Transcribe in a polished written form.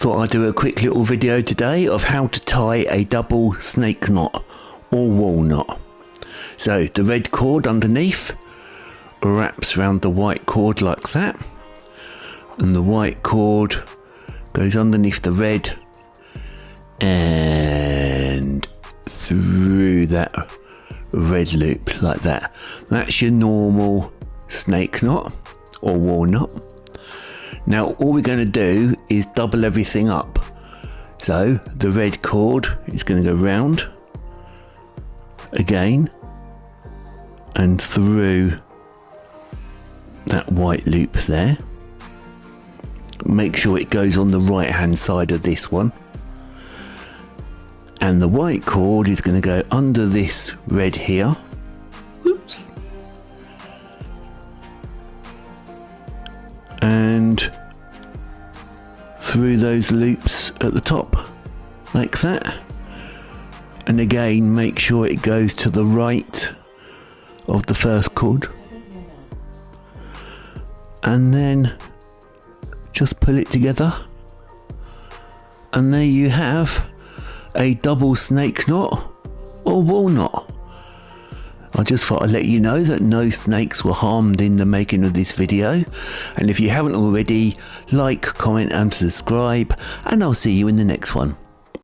Thought I'd do a quick little video today of how to tie a double snake knot or wall knot. So the red cord underneath wraps around the white cord like that, and the white cord goes underneath the red and through that red loop like that. That's your normal snake knot or wall knot. Now all we're going to do is double everything up. So the red cord is going to go round again and through that white loop there. Make sure it goes on the right hand side of this one. And the white cord is going to go under this red here. Whoops. And through those loops at the top like that, and again make sure it goes to the right of the first cord, and then just pull it together, and there you have a double snake knot or wall knot. I just thought I'd let you know that no snakes were harmed in the making of this video, and if you haven't already, like, comment and subscribe, and I'll see you in the next one.